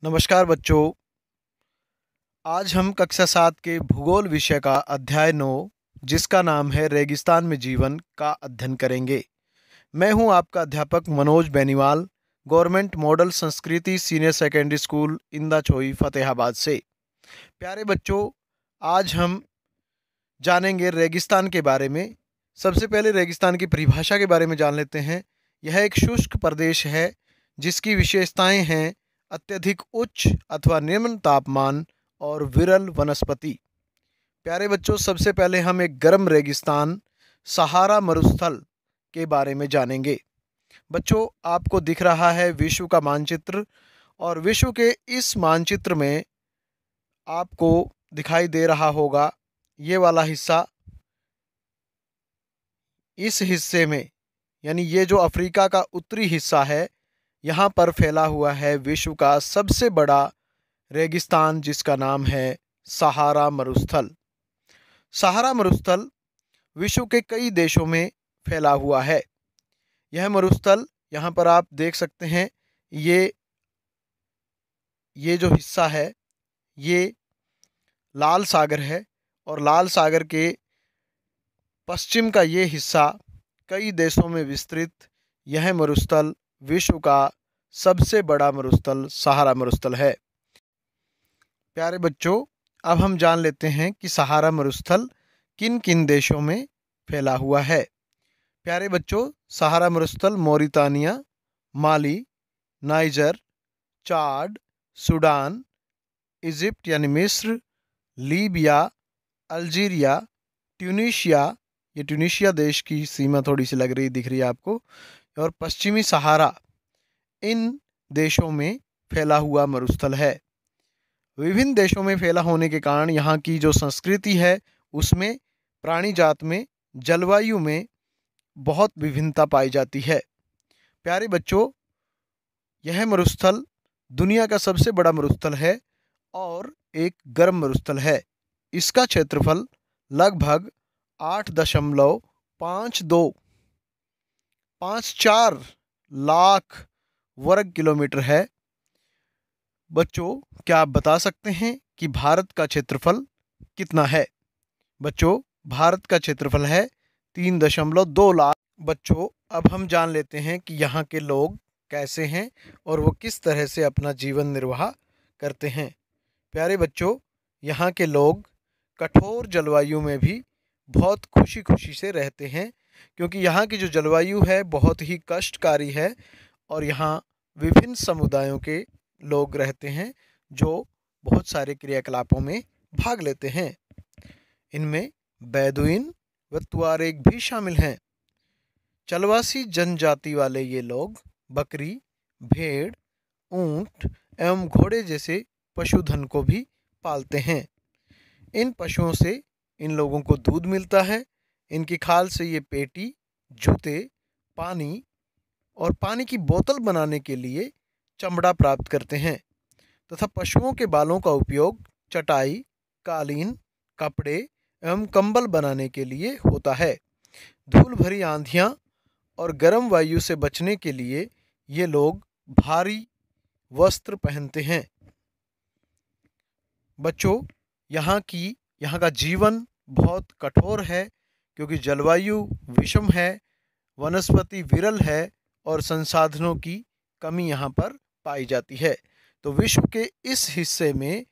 नमस्कार बच्चों। आज हम कक्षा 7 के भूगोल विषय का अध्याय 9 जिसका नाम है रेगिस्तान में जीवन का अध्ययन करेंगे। मैं हूं आपका अध्यापक मनोज बेनीवाल, गवर्नमेंट मॉडल संस्कृति सीनियर सेकेंडरी स्कूल इंदाचोई फतेहाबाद से। प्यारे बच्चों, आज हम जानेंगे रेगिस्तान के बारे में। सबसे पहले रेगिस्तान की परिभाषा के बारे में जान लेते हैं। यह एक शुष्क प्रदेश है जिसकी विशेषताएं हैं अत्यधिक उच्च अथवा निम्न तापमान और विरल वनस्पति। प्यारे बच्चों, सबसे पहले हम एक गर्म रेगिस्तान सहारा मरुस्थल के बारे में जानेंगे। बच्चों, आपको दिख रहा है विश्व का मानचित्र, और विश्व के इस मानचित्र में आपको दिखाई दे रहा होगा ये वाला हिस्सा। इस हिस्से में यानी ये जो अफ्रीका का उत्तरी हिस्सा है, यहाँ पर फैला हुआ है विश्व का सबसे बड़ा रेगिस्तान जिसका नाम है सहारा मरुस्थल। सहारा मरुस्थल विश्व के कई देशों में फैला हुआ है। यह मरुस्थल यहाँ पर आप देख सकते हैं, ये जो हिस्सा है ये लाल सागर है, और लाल सागर के पश्चिम का ये हिस्सा कई देशों में विस्तृत यह मरुस्थल विश्व का सबसे बड़ा मरुस्थल सहारा मरुस्थल है। प्यारे बच्चों, अब हम जान लेते हैं कि सहारा मरुस्थल किन किन देशों में फैला हुआ है। प्यारे बच्चों, सहारा मरुस्थल मोरितानिया, माली, नाइजर, चाड, सूडान, इजिप्ट यानी मिस्र, लीबिया, अल्जीरिया, ट्यूनीशिया, ये ट्यूनीशिया देश की सीमा थोड़ी सी लग रही दिख रही है आपको, और पश्चिमी सहारा, इन देशों में फैला हुआ मरुस्थल है। विभिन्न देशों में फैला होने के कारण यहाँ की जो संस्कृति है उसमें, प्राणी जात में, जलवायु में बहुत विभिन्नता पाई जाती है। प्यारे बच्चों, यह मरुस्थल दुनिया का सबसे बड़ा मरुस्थल है और एक गर्म मरुस्थल है। इसका क्षेत्रफल लगभग 8.5254 लाख वर्ग किलोमीटर है। बच्चों, क्या आप बता सकते हैं कि भारत का क्षेत्रफल कितना है? बच्चों, भारत का क्षेत्रफल है 3.2 लाख। बच्चों, अब हम जान लेते हैं कि यहाँ के लोग कैसे हैं और वो किस तरह से अपना जीवन निर्वाह करते हैं। प्यारे बच्चों, यहाँ के लोग कठोर जलवायु में भी बहुत खुशी खुशी से रहते हैं, क्योंकि यहाँ की जो जलवायु है बहुत ही कष्टकारी है, और यहाँ विभिन्न समुदायों के लोग रहते हैं जो बहुत सारे क्रियाकलापों में भाग लेते हैं। इनमें बेदुइन व तुआरेग भी शामिल हैं। चलवासी जनजाति वाले ये लोग बकरी, भेड़, ऊंट एवं घोड़े जैसे पशुधन को भी पालते हैं। इन पशुओं से इन लोगों को दूध मिलता है। इनकी खाल से ये पेटी, जूते, पानी और पानी की बोतल बनाने के लिए चमड़ा प्राप्त करते हैं, तथा पशुओं के बालों का उपयोग चटाई, कालीन, कपड़े एवं कंबल बनाने के लिए होता है। धूल भरी आंधियाँ और गर्म वायु से बचने के लिए ये लोग भारी वस्त्र पहनते हैं। बच्चों, यहाँ का जीवन बहुत कठोर है, क्योंकि जलवायु विषम है, वनस्पति विरल है और संसाधनों की कमी यहाँ पर पाई जाती है। तो विश्व के इस हिस्से में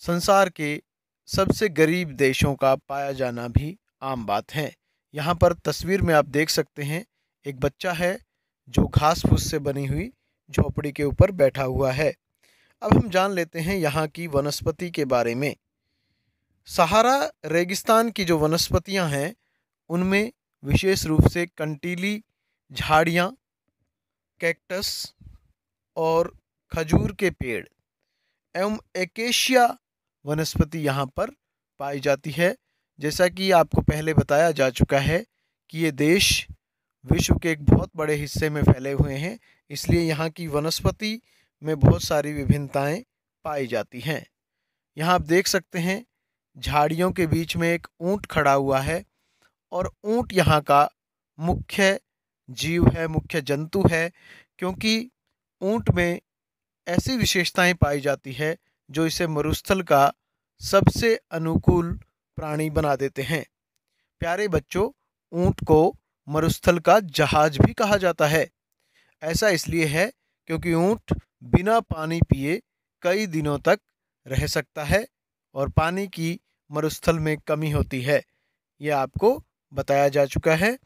संसार के सबसे गरीब देशों का पाया जाना भी आम बात है। यहाँ पर तस्वीर में आप देख सकते हैं, एक बच्चा है जो घास फूस से बनी हुई झोपड़ी के ऊपर बैठा हुआ है। अब हम जान लेते हैं यहाँ की वनस्पति के बारे में। सहारा रेगिस्तान की जो वनस्पतियाँ हैं उनमें विशेष रूप से कंटीली झाड़ियाँ, कैक्टस और खजूर के पेड़ एवं एकेशिया वनस्पति यहाँ पर पाई जाती है। जैसा कि आपको पहले बताया जा चुका है कि ये देश विश्व के एक बहुत बड़े हिस्से में फैले हुए हैं, इसलिए यहाँ की वनस्पति में बहुत सारी विभिन्नताएं पाई जाती हैं। यहाँ आप देख सकते हैं झाड़ियों के बीच में एक ऊंट खड़ा हुआ है, और ऊंट यहाँ का मुख्य जीव है, मुख्य जंतु है, क्योंकि ऊंट में ऐसी विशेषताएं पाई जाती है जो इसे मरुस्थल का सबसे अनुकूल प्राणी बना देते हैं। प्यारे बच्चों, ऊंट को मरुस्थल का जहाज भी कहा जाता है। ऐसा इसलिए है क्योंकि ऊंट बिना पानी पिए कई दिनों तक रह सकता है और पानी की मरुस्थल में कमी होती है, यह आपको बताया जा चुका है।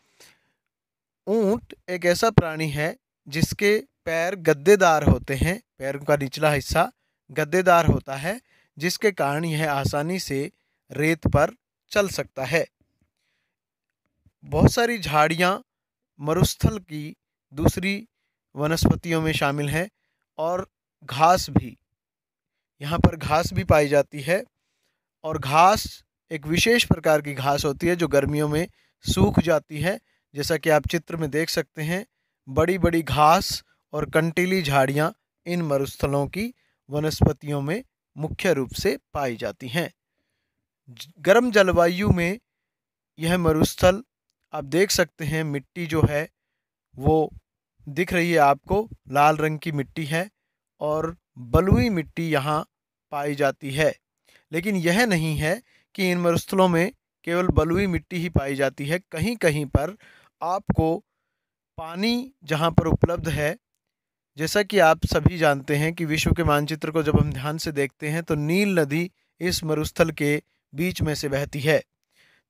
ऊंट एक ऐसा प्राणी है जिसके पैर गद्देदार होते हैं, पैर का निचला हिस्सा गद्देदार होता है, जिसके कारण यह आसानी से रेत पर चल सकता है। बहुत सारी झाड़ियाँ मरुस्थल की दूसरी वनस्पतियों में शामिल हैं और घास भी, यहाँ पर घास भी पाई जाती है। और घास एक विशेष प्रकार की घास होती है जो गर्मियों में सूख जाती है। जैसा कि आप चित्र में देख सकते हैं, बड़ी बड़ी घास और कंटीली झाड़ियाँ इन मरुस्थलों की वनस्पतियों में मुख्य रूप से पाई जाती हैं। गर्म जलवायु में यह मरुस्थल, आप देख सकते हैं, मिट्टी जो है वो दिख रही है आपको, लाल रंग की मिट्टी है और बलुई मिट्टी यहाँ पाई जाती है। लेकिन यह नहीं है कि इन मरुस्थलों में केवल बलुई मिट्टी ही पाई जाती है। कहीं कहीं पर आपको पानी जहाँ पर उपलब्ध है, जैसा कि आप सभी जानते हैं कि विश्व के मानचित्र को जब हम ध्यान से देखते हैं तो नील नदी इस मरुस्थल के बीच में से बहती है।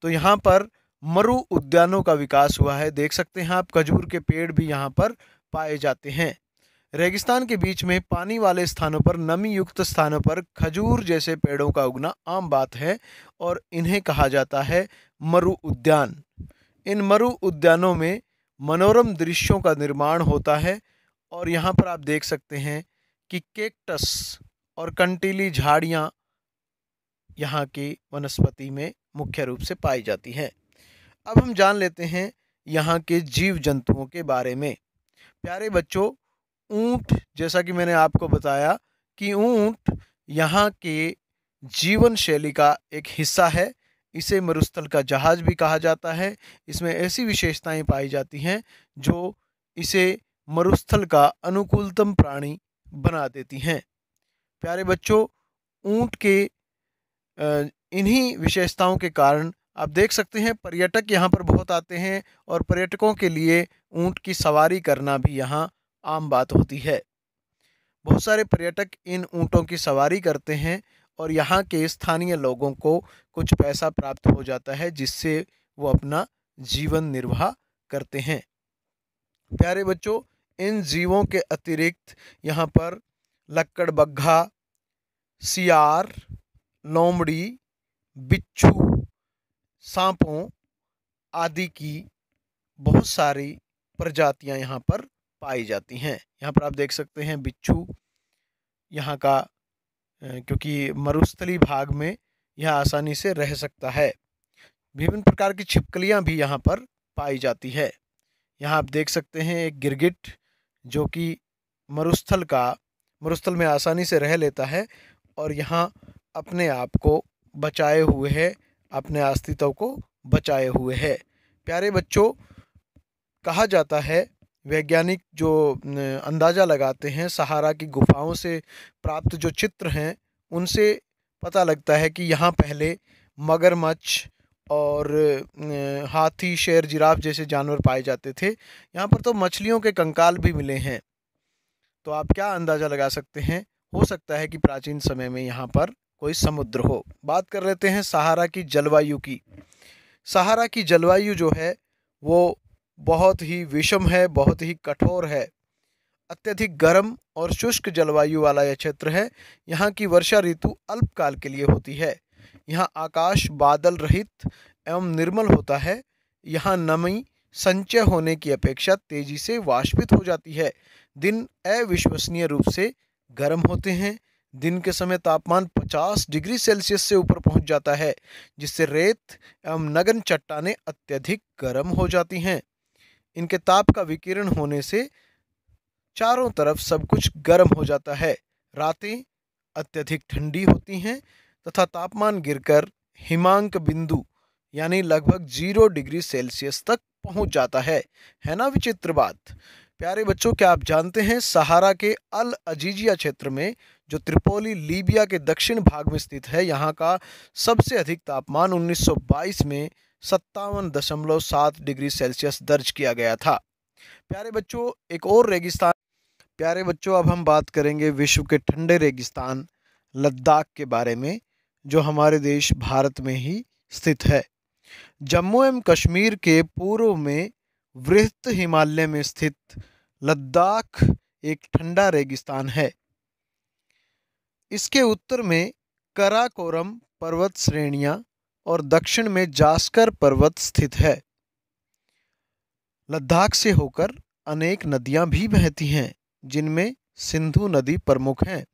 तो यहाँ पर मरु उद्यानों का विकास हुआ है। देख सकते हैं आप, खजूर के पेड़ भी यहाँ पर पाए जाते हैं। रेगिस्तान के बीच में पानी वाले स्थानों पर, नमी युक्त स्थानों पर खजूर जैसे पेड़ों का उगना आम बात है और इन्हें कहा जाता है मरु उद्यान। इन मरु उद्यानों में मनोरम दृश्यों का निर्माण होता है और यहाँ पर आप देख सकते हैं कि केक्टस और कंटीली झाड़ियाँ यहाँ की वनस्पति में मुख्य रूप से पाई जाती हैं। अब हम जान लेते हैं यहाँ के जीव जंतुओं के बारे में। प्यारे बच्चों, ऊंट, जैसा कि मैंने आपको बताया कि ऊंट यहाँ के जीवन शैली का एक हिस्सा है। इसे मरुस्थल का जहाज भी कहा जाता है। इसमें ऐसी विशेषताएं पाई जाती हैं जो इसे मरुस्थल का अनुकूलतम प्राणी बना देती हैं। प्यारे बच्चों, ऊंट के इन्हीं विशेषताओं के कारण आप देख सकते हैं पर्यटक यहाँ पर बहुत आते हैं और पर्यटकों के लिए ऊंट की सवारी करना भी यहाँ आम बात होती है। बहुत सारे पर्यटक इन ऊँटों की सवारी करते हैं और यहाँ के स्थानीय लोगों को कुछ पैसा प्राप्त हो जाता है जिससे वो अपना जीवन निर्वाह करते हैं। प्यारे बच्चों, इन जीवों के अतिरिक्त यहाँ पर लक्कड़बग्घा, सियार, लोमड़ी, बिच्छू, सांपों आदि की बहुत सारी प्रजातियाँ यहाँ पर पाई जाती हैं। यहाँ पर आप देख सकते हैं बिच्छू यहाँ का, क्योंकि मरुस्थली भाग में यह आसानी से रह सकता है। विभिन्न प्रकार की छिपकलियाँ भी यहाँ पर पाई जाती है। यहाँ आप देख सकते हैं एक गिरगिट जो कि मरुस्थल में आसानी से रह लेता है और यहाँ अपने आप को बचाए हुए है, अपने अस्तित्व को बचाए हुए है। प्यारे बच्चों, कहा जाता है, वैज्ञानिक जो अंदाज़ा लगाते हैं सहारा की गुफाओं से प्राप्त जो चित्र हैं उनसे पता लगता है कि यहाँ पहले मगरमच्छ और हाथी, शेर, जिराफ जैसे जानवर पाए जाते थे। यहाँ पर तो मछलियों के कंकाल भी मिले हैं। तो आप क्या अंदाज़ा लगा सकते हैं, हो सकता है कि प्राचीन समय में यहाँ पर कोई समुद्र हो। बात कर लेते हैं सहारा की जलवायु की। सहारा की जलवायु जो है वो बहुत ही विषम है, बहुत ही कठोर है। अत्यधिक गर्म और शुष्क जलवायु वाला यह क्षेत्र है। यहाँ की वर्षा ऋतु अल्पकाल के लिए होती है। यहाँ आकाश बादल रहित एवं निर्मल होता है। यहाँ नमी संचय होने की अपेक्षा तेजी से वाष्पित हो जाती है। दिन अविश्वसनीय रूप से गर्म होते हैं। दिन के समय तापमान 50 डिग्री सेल्सियस से ऊपर पहुंच जाता है, जिससे रेत एवं नग्न चट्टानें अत्यधिक गर्म हो जाती हैं। इनके ताप का विकिरण होने से चारों तरफ सब कुछ गर्म हो जाता है। रातें अत्यधिक ठंडी होती हैं तथा तापमान गिरकर हिमांक बिंदु यानी लगभग 0 डिग्री सेल्सियस तक पहुंच जाता है ना विचित्र बात। प्यारे बच्चों, क्या आप जानते हैं सहारा के अल अजीजिया क्षेत्र में जो त्रिपोली लीबिया के दक्षिण भाग में स्थित है, यहाँ का सबसे अधिक तापमान 1922 में 57.7 डिग्री सेल्सियस दर्ज किया गया था। प्यारे बच्चों, एक और रेगिस्तान। प्यारे बच्चों, अब हम बात करेंगे विश्व के ठंडे रेगिस्तान लद्दाख के बारे में, जो हमारे देश भारत में ही स्थित है। जम्मू एवं कश्मीर के पूर्व में वृहत हिमालय में स्थित लद्दाख एक ठंडा रेगिस्तान है। इसके उत्तर में कराकोरम पर्वत श्रेणियां और दक्षिण में जास्कर पर्वत स्थित है। लद्दाख से होकर अनेक नदियां भी बहती हैं, जिनमें सिंधु नदी प्रमुख है।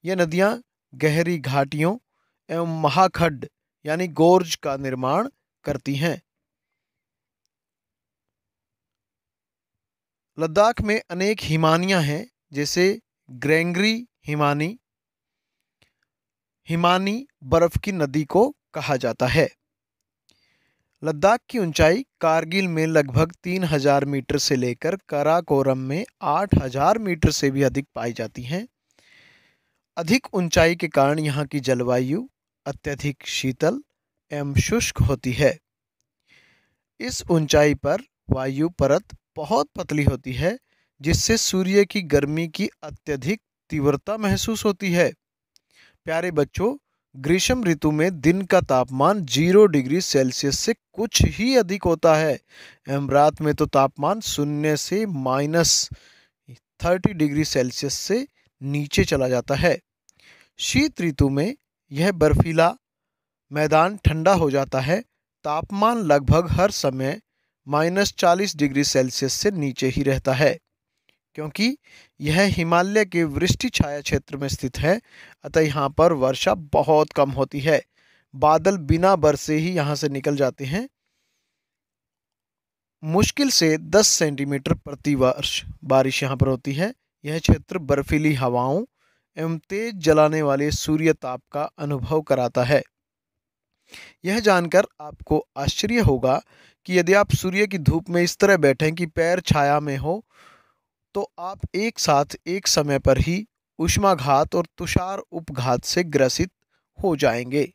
ये नदियां गहरी घाटियों एवं महाखड्ड यानी गोर्ज का निर्माण करती हैं। लद्दाख में अनेक हिमानियां हैं, जैसे ग्रेंगरी हिमानी। हिमानी बर्फ की नदी को कहा जाता है। लद्दाख की ऊंचाई कारगिल में लगभग 3000 मीटर से लेकर कराकोरम में 8000 मीटर से भी अधिक पाई जाती हैं। अधिक ऊंचाई के कारण यहाँ की जलवायु अत्यधिक शीतल एवं शुष्क होती है। इस ऊंचाई पर वायु परत बहुत पतली होती है, जिससे सूर्य की गर्मी की अत्यधिक तीव्रता महसूस होती है। प्यारे बच्चों, ग्रीष्म ऋतु में दिन का तापमान 0 डिग्री सेल्सियस से कुछ ही अधिक होता है एवं रात में तो तापमान 0 से -30 डिग्री सेल्सियस से नीचे चला जाता है। शीत ऋतु में यह बर्फीला मैदान ठंडा हो जाता है। तापमान लगभग हर समय -40 डिग्री सेल्सियस से नीचे ही रहता है, क्योंकि यह हिमालय के वृष्टि छाया क्षेत्र में स्थित है। अतः यहाँ पर वर्षा बहुत कम होती है। बादल बिना बरसे ही यहाँ से निकल जाते हैं। मुश्किल से 10 सेंटीमीटर प्रति वर्ष बारिश यहाँ पर होती है। यह क्षेत्र बर्फीली हवाओं एवं तेज जलाने वाले सूर्य ताप का अनुभव कराता है। यह जानकर आपको आश्चर्य होगा कि यदि आप सूर्य की धूप में इस तरह बैठें कि पैर छाया में हो, तो आप एक साथ एक समय पर ही उष्माघात और तुषार उपघात से ग्रसित हो जाएंगे।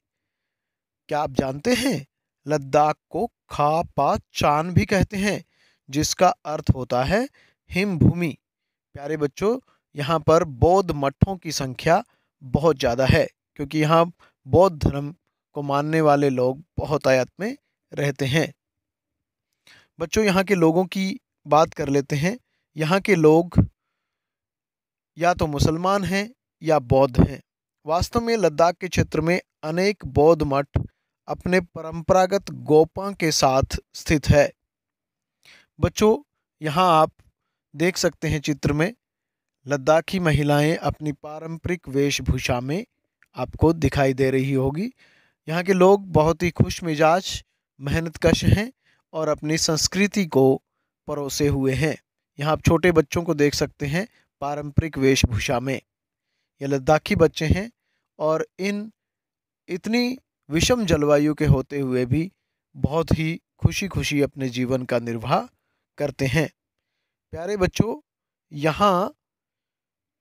क्या आप जानते हैं लद्दाख को खा पा चान भी कहते हैं, जिसका अर्थ होता है हिम भूमि। प्यारे बच्चों, यहाँ पर बौद्ध मठों की संख्या बहुत ज़्यादा है, क्योंकि यहाँ बौद्ध धर्म को मानने वाले लोग बहुतायत में रहते हैं। बच्चों, यहाँ के लोगों की बात कर लेते हैं। यहाँ के लोग या तो मुसलमान हैं या बौद्ध हैं। वास्तव में लद्दाख के क्षेत्र में अनेक बौद्ध मठ अपने परंपरागत गोपा के साथ स्थित है। बच्चों, यहाँ आप देख सकते हैं चित्र में लद्दाखी महिलाएं अपनी पारंपरिक वेशभूषा में आपको दिखाई दे रही होगी। यहाँ के लोग बहुत ही खुश मिजाज, मेहनतकश हैं और अपनी संस्कृति को परोसे हुए हैं। यहाँ आप छोटे बच्चों को देख सकते हैं पारंपरिक वेशभूषा में। ये लद्दाखी बच्चे हैं और इतनी विषम जलवायु के होते हुए भी बहुत ही खुशी खुशी अपने जीवन का निर्वाह करते हैं। प्यारे बच्चों, यहाँ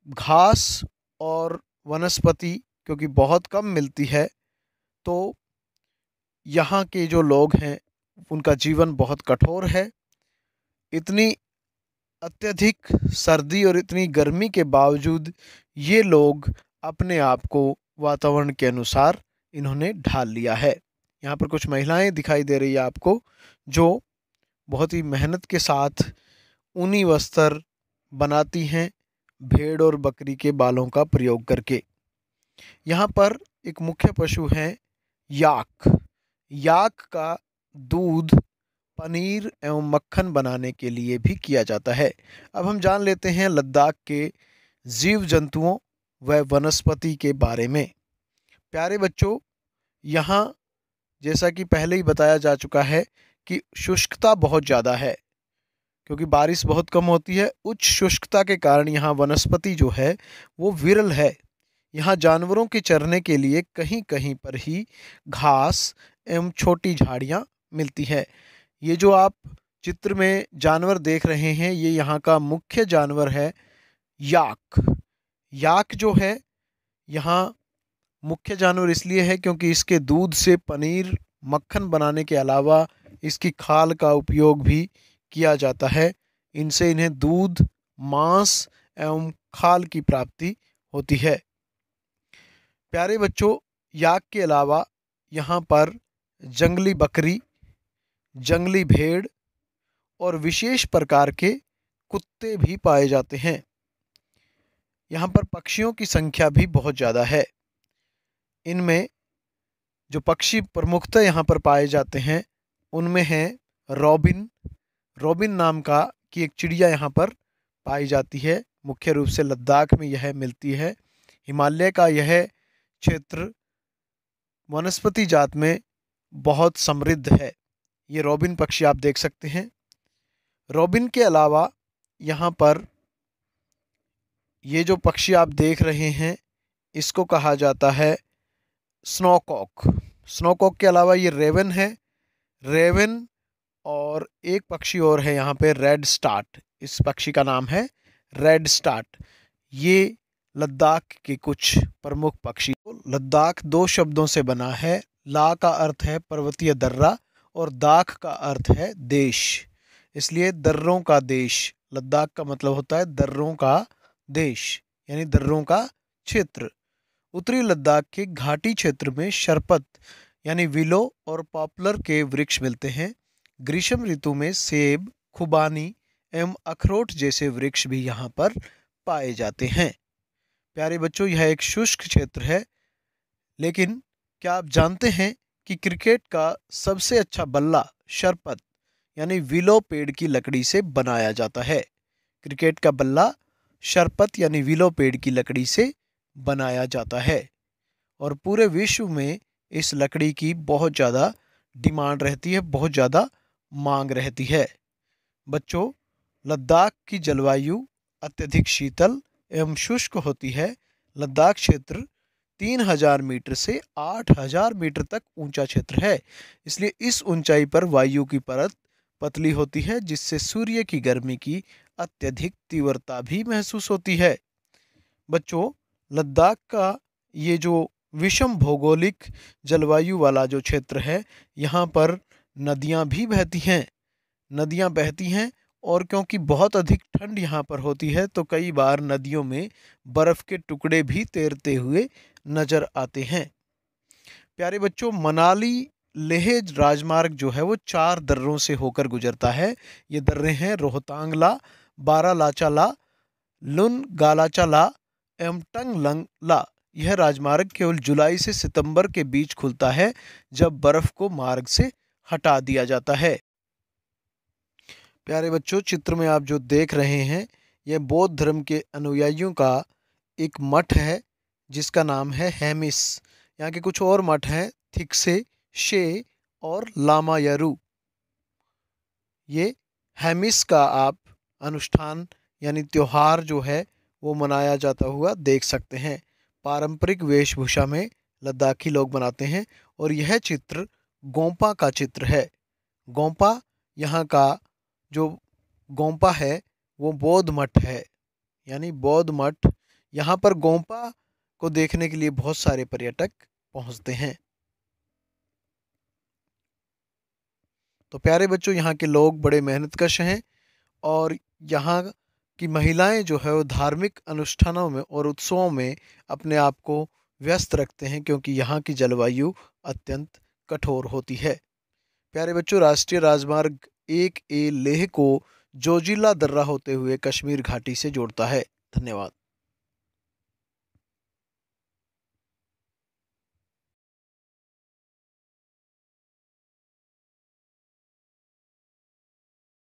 घास और वनस्पति क्योंकि बहुत कम मिलती है, तो यहाँ के जो लोग हैं उनका जीवन बहुत कठोर है। इतनी अत्यधिक सर्दी और इतनी गर्मी के बावजूद ये लोग अपने आप को वातावरण के अनुसार इन्होंने ढाल लिया है। यहाँ पर कुछ महिलाएं दिखाई दे रही है आपको, जो बहुत ही मेहनत के साथ ऊनी वस्त्र बनाती हैं भेड़ और बकरी के बालों का प्रयोग करके। यहाँ पर एक मुख्य पशु है याक। याक का दूध पनीर एवं मक्खन बनाने के लिए भी किया जाता है। अब हम जान लेते हैं लद्दाख के जीव जंतुओं व वनस्पति के बारे में। प्यारे बच्चों, यहाँ जैसा कि पहले ही बताया जा चुका है कि शुष्कता बहुत ज़्यादा है, क्योंकि बारिश बहुत कम होती है। उच्च शुष्कता के कारण यहाँ वनस्पति जो है वो विरल है। यहाँ जानवरों के चरने के लिए कहीं कहीं पर ही घास एवं छोटी झाड़ियाँ मिलती है। ये जो आप चित्र में जानवर देख रहे हैं, ये यहाँ का मुख्य जानवर है याक। याक जो है यहाँ मुख्य जानवर इसलिए है क्योंकि इसके दूध से पनीर, मक्खन बनाने के अलावा इसकी खाल का उपयोग भी किया जाता है। इनसे इन्हें दूध, मांस एवं खाल की प्राप्ति होती है। प्यारे बच्चों, याक के अलावा यहाँ पर जंगली बकरी, जंगली भेड़ और विशेष प्रकार के कुत्ते भी पाए जाते हैं। यहाँ पर पक्षियों की संख्या भी बहुत ज़्यादा है। इनमें जो पक्षी प्रमुखतः यहाँ पर पाए जाते हैं उनमें है रॉबिन। रॉबिन नाम की एक चिड़िया यहाँ पर पाई जाती है। मुख्य रूप से लद्दाख में यह मिलती है। हिमालय का यह क्षेत्र वनस्पति जात में बहुत समृद्ध है। ये रॉबिन पक्षी आप देख सकते हैं। रॉबिन के अलावा यहाँ पर ये जो पक्षी आप देख रहे हैं इसको कहा जाता है स्नोकॉक। स्नोकॉक के अलावा ये रेवन है, रेवन और एक पक्षी और है यहाँ पे रेड स्टार्ट। इस पक्षी का नाम है रेड स्टार्ट। ये लद्दाख के कुछ प्रमुख पक्षी। लद्दाख दो शब्दों से बना है। ला का अर्थ है पर्वतीय दर्रा और दाख का अर्थ है देश, इसलिए दर्रों का देश। लद्दाख का मतलब होता है दर्रों का देश, यानी दर्रों का क्षेत्र। उत्तरी लद्दाख के घाटी क्षेत्र में शरपत यानी विलो और पॉपुलर के वृक्ष मिलते हैं। ग्रीष्म ऋतु में सेब, खुबानी एवं अखरोट जैसे वृक्ष भी यहाँ पर पाए जाते हैं। प्यारे बच्चों, यह एक शुष्क क्षेत्र है, लेकिन क्या आप जानते हैं कि क्रिकेट का सबसे अच्छा बल्ला शरपत यानी विलो पेड़ की लकड़ी से बनाया जाता है। क्रिकेट का बल्ला शरपत यानी विलो पेड़ की लकड़ी से बनाया जाता है और पूरे विश्व में इस लकड़ी की बहुत ज़्यादा डिमांड रहती है, बहुत ज़्यादा मांग रहती है। बच्चों, लद्दाख की जलवायु अत्यधिक शीतल एवं शुष्क होती है। लद्दाख क्षेत्र 3000 मीटर से 8000 मीटर तक ऊंचा क्षेत्र है, इसलिए इस ऊंचाई पर वायु की परत पतली होती है, जिससे सूर्य की गर्मी की अत्यधिक तीव्रता भी महसूस होती है। बच्चों, लद्दाख का ये जो विषम भौगोलिक जलवायु वाला जो क्षेत्र है, यहाँ पर नदियाँ भी बहती हैं। नदियाँ बहती हैं और क्योंकि बहुत अधिक ठंड यहाँ पर होती है तो कई बार नदियों में बर्फ़ के टुकड़े भी तैरते हुए नज़र आते हैं। प्यारे बच्चों, मनाली लेह राजमार्ग जो है वो 4 दर्रों से होकर गुजरता है। ये दर्रे हैं रोहतांग ला, बारालाचा ला, लुन गालाचा ला एवं टंगलंग ला। यह राजमार्ग केवल जुलाई से सितंबर के बीच खुलता है, जब बर्फ को मार्ग से हटा दिया जाता है। प्यारे बच्चों, चित्र में आप जो देख रहे हैं यह बौद्ध धर्म के अनुयायियों का एक मठ है जिसका नाम है हेमिस। यहाँ के कुछ और मठ हैं, थिक्से, शे और लामायारू। ये हेमिस का आप अनुष्ठान यानी त्योहार जो है वो मनाया जाता हुआ देख सकते हैं। पारंपरिक वेशभूषा में लद्दाखी लोग बनाते हैं और यह चित्र गोंपा का चित्र है। गोंपा यहाँ का जो गोंपा है वो बौद्ध मठ है, यानी बौद्ध मठ। यहाँ पर गोंपा को देखने के लिए बहुत सारे पर्यटक पहुँचते हैं। तो प्यारे बच्चों, यहाँ के लोग बड़े मेहनतकश हैं और यहाँ की महिलाएं जो है वो धार्मिक अनुष्ठानों में और उत्सवों में अपने आप को व्यस्त रखते हैं, क्योंकि यहाँ की जलवायु अत्यंत कठोर होती है। प्यारे बच्चों, राष्ट्रीय राजमार्ग 1A लेह को जोजिला दर्रा होते हुए कश्मीर घाटी से जोड़ता है। धन्यवाद।